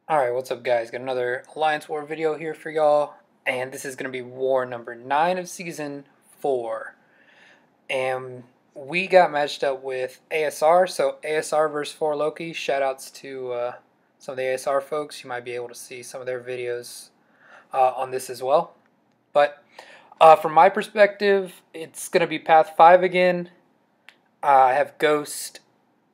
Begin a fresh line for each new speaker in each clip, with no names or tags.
Alright, what's up guys? Got another Alliance War video here for y'all, and this is going to be war number 9 of Season 4. And we got matched up with ASR, so ASR versus 4 Loki. Shoutouts to some of the ASR folks. You might be able to see some of their videos on this as well. But from my perspective, it's going to be Path 5 again. I have Ghost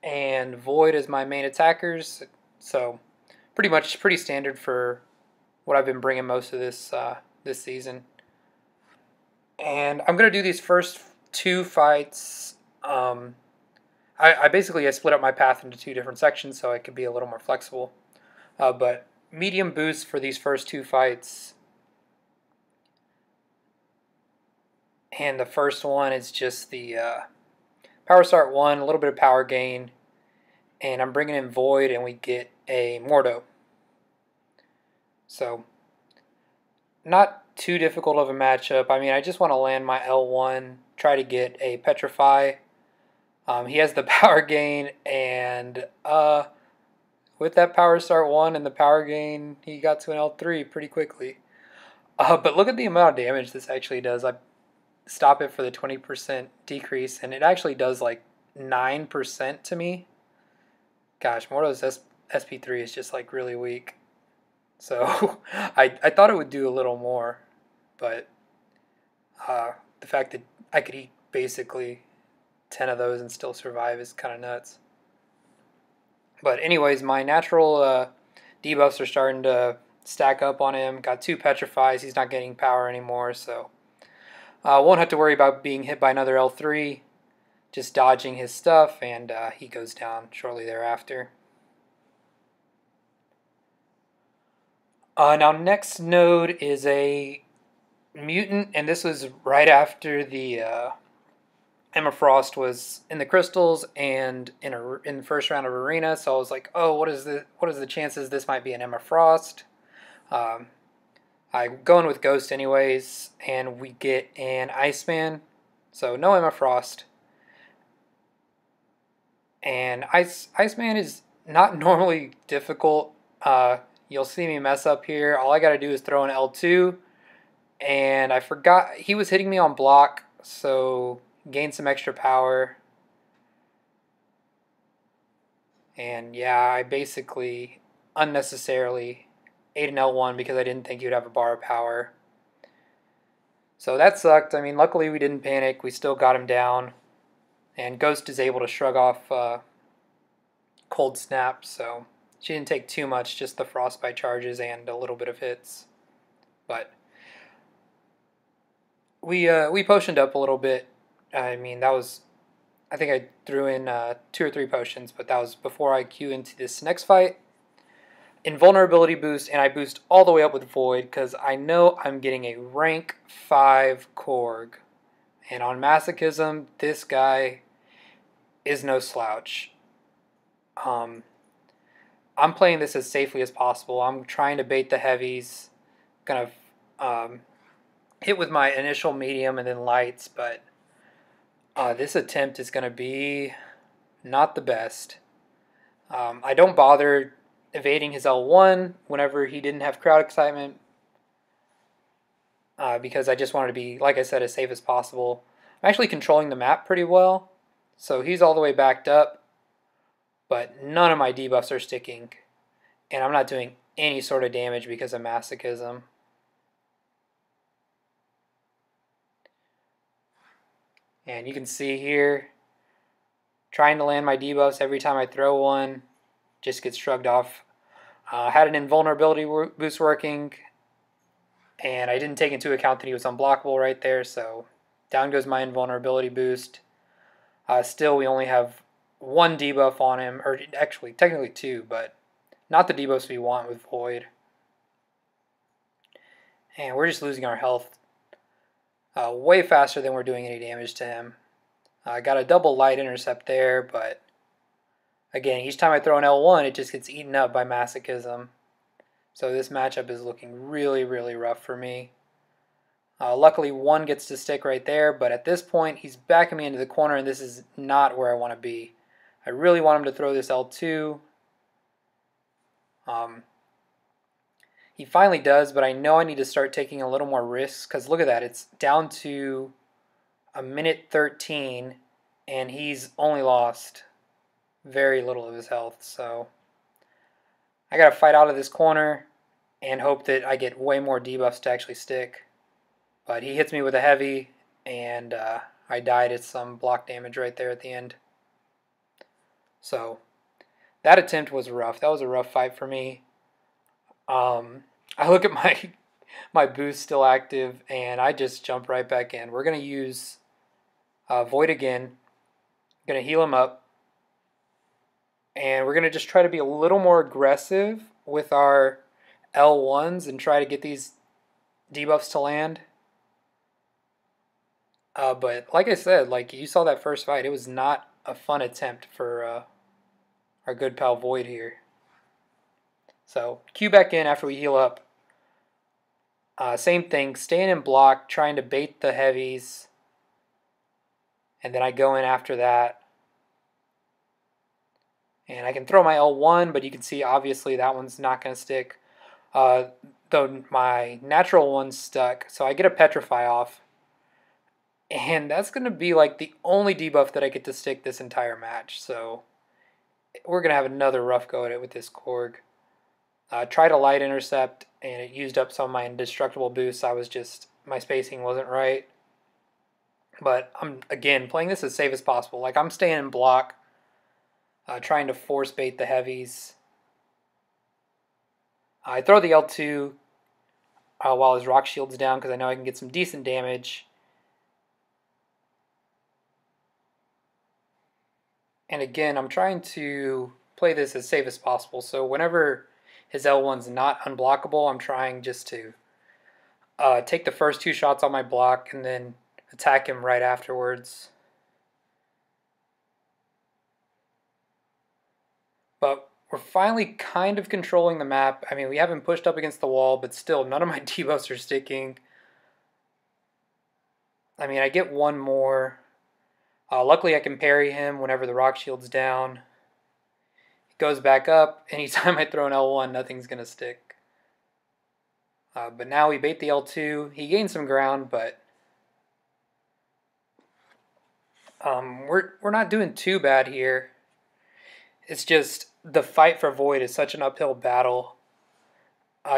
and Void as my main attackers, so pretty standard for what I've been bringing most of this season. And I'm gonna do these first two fights. I basically I split up my path into two different sections so I could be a little more flexible. But medium boost for these first two fights. And the first one is just the Power Start 1, a little bit of power gain. And I'm bringing in Void, and we get a Mordo. So, not too difficult of a matchup. I mean, I just want to land my L1, try to get a Petrify. He has the power gain, and with that Power Start 1 and the power gain, he got to an L3 pretty quickly. But look at the amount of damage this actually does. I stop it for the 20% decrease, and it actually does like 9% to me. Gosh, Mordo's SP3 is just like really weak. So I thought it would do a little more, but the fact that I could eat basically 10 of those and still survive is kind of nuts. But anyways, my natural debuffs are starting to stack up on him. Got 2 Petrifies. He's not getting power anymore, so won't have to worry about being hit by another L3. Just dodging his stuff, and he goes down shortly thereafter. Now, next node is a mutant, and this was right after the Emma Frost was in the crystals and in the first round of Arena. So I was like, oh, what is the chances this might be an Emma Frost? I'm going with Ghost anyways, and we get an Iceman. So no Emma Frost. And Iceman is not normally difficult. You'll see me mess up here. All I got to do is throw an L2. And I forgot he was hitting me on block, so gain some extra power. And yeah, I basically unnecessarily ate an L1 because I didn't think he would have a bar of power. So that sucked. I mean, luckily we didn't panic. We still got him down. And Ghost is able to shrug off Cold Snap, so she didn't take too much, just the Frostbite charges and a little bit of hits. But we potioned up a little bit. I mean, that was, I think I threw in 2 or 3 potions, but that was before I queue into this next fight. Invulnerability boost, and I boost all the way up with Void because I know I'm getting a rank 5 Korg. And on Masochism, this guy is no slouch. I'm playing this as safely as possible. I'm trying to bait the heavies, kind of hit with my initial medium and then lights, but this attempt is going to be not the best. I don't bother evading his L1 whenever he didn't have crowd excitement because I just wanted to be, like I said, as safe as possible. I'm actually controlling the map pretty well, so he's all the way backed up, but none of my debuffs are sticking, and I'm not doing any sort of damage because of Masochism. And you can see here, trying to land my debuffs every time I throw one, just gets shrugged off. Had an invulnerability boost working, and I didn't take into account that he was unblockable right there, so down goes my invulnerability boost. Still, we only have 1 debuff on him, or actually, technically 2, but not the debuffs we want with Void. And we're just losing our health way faster than we're doing any damage to him. I got a double light intercept there, but again, each time I throw an L1, it just gets eaten up by Masochism. So this matchup is looking really, really rough for me. Luckily, 1 gets to stick right there, but at this point, he's backing me into the corner, and this is not where I want to be. I really want him to throw this L2. He finally does, but I know I need to start taking a little more risks because look at that. It's down to a minute 13, and he's only lost very little of his health. So I got to fight out of this corner and hope that I get way more debuffs to actually stick. But he hits me with a heavy, and I died at some block damage right there at the end. So that attempt was rough. That was a rough fight for me. I look at my boost still active, and I just jump right back in. We're going to use Void again. Going to heal him up. And we're going to just try to be a little more aggressive with our L1s and try to get these debuffs to land. But like I said, like you saw that first fight, it was not a fun attempt for our good pal Void here. So Q back in after we heal up. Same thing, staying in block, trying to bait the heavies. And then I go in after that. And I can throw my L1, but you can see obviously that one's not going to stick. Though my natural one's stuck, so I get a Petrify off. And that's going to be like the only debuff that I get to stick this entire match. So we're going to have another rough go at it with this Korg. Tried a light intercept, and it used up some of my indestructible boosts. My spacing wasn't right. But I'm, again, playing this as safe as possible. Like, I'm staying in block, trying to force bait the heavies. I throw the L2 while his rock shield's down because I know I can get some decent damage. And again, I'm trying to play this as safe as possible. So whenever his L1's not unblockable, I'm trying just to take the first two shots on my block and then attack him right afterwards. But we're finally kind of controlling the map. I mean, we haven't pushed up against the wall, but still, none of my debuffs are sticking. I mean, I get one more. Luckily, I can parry him whenever the rock shield's down. It goes back up. Anytime I throw an L1, nothing's going to stick. But now we bait the L2. He gains some ground, but we're not doing too bad here. It's just the fight for Void is such an uphill battle.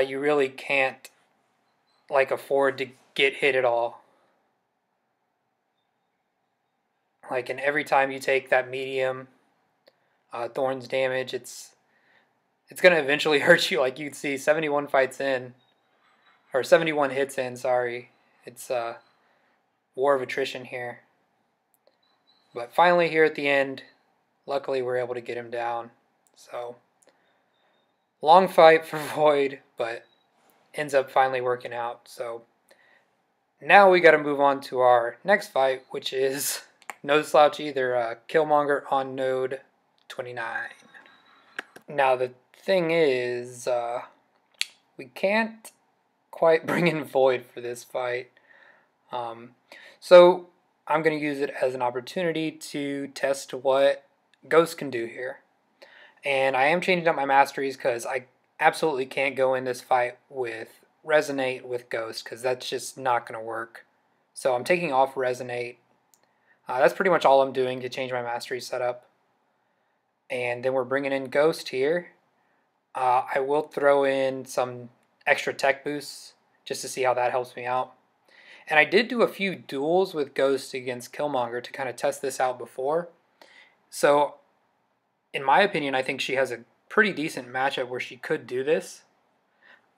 You really can't afford to get hit at all. And every time you take that medium Thorns damage, it's going to eventually hurt you. Like you can see, 71 fights in, or 71 hits in, sorry. It's war of attrition here. But finally here at the end, luckily we're able to get him down. So, long fight for Void, but ends up finally working out. So, now we got to move on to our next fight, which is no slouch either, Killmonger on node 29. Now the thing is, we can't quite bring in Void for this fight. So I'm going to use it as an opportunity to test what Ghost can do here. And I am changing up my masteries because I absolutely can't go in this fight with Resonate with Ghost because that's just not going to work. So I'm taking off Resonate. That's pretty much all I'm doing to change my mastery setup. And then we're bringing in Ghost here. I will throw in some extra tech boosts just to see how that helps me out. And I did do a few duels with Ghost against Killmonger to kind of test this out before. So, in my opinion, I think she has a pretty decent matchup where she could do this.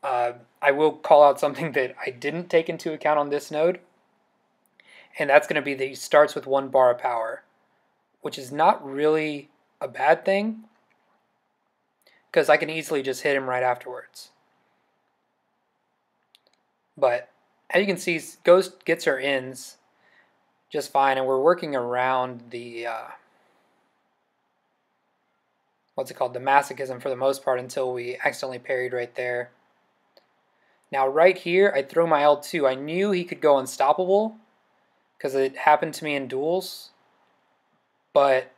I will call out something that I didn't take into account on this node. And that's going to be that he starts with 1 bar of power, which is not really a bad thing because I can easily just hit him right afterwards. But as you can see, Ghost gets her ins just fine, and we're working around the the masochism for the most part until we accidentally parried right there. Now right here, I throw my L2. I knew he could go unstoppable because it happened to me in duels, but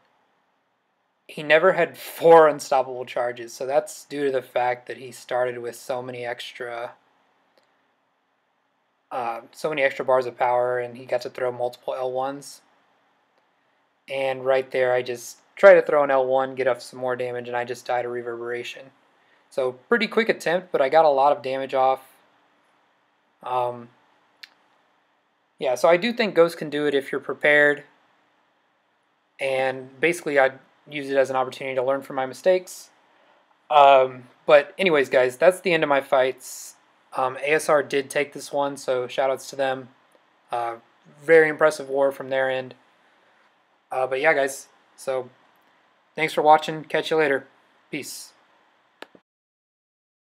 he never had 4 unstoppable charges, so that's due to the fact that he started with so many extra bars of power, and he got to throw multiple L1s. And right there, I just try to throw an L1, get up some more damage, and I just died of reverberation. So pretty quick attempt, but I got a lot of damage off. Yeah, so I do think Ghost can do it if you're prepared. And basically, I'd use it as an opportunity to learn from my mistakes. But anyways, guys, that's the end of my fights. ASR did take this one, so shoutouts to them. Very impressive war from their end. But yeah, guys, so thanks for watching. Catch you later. Peace.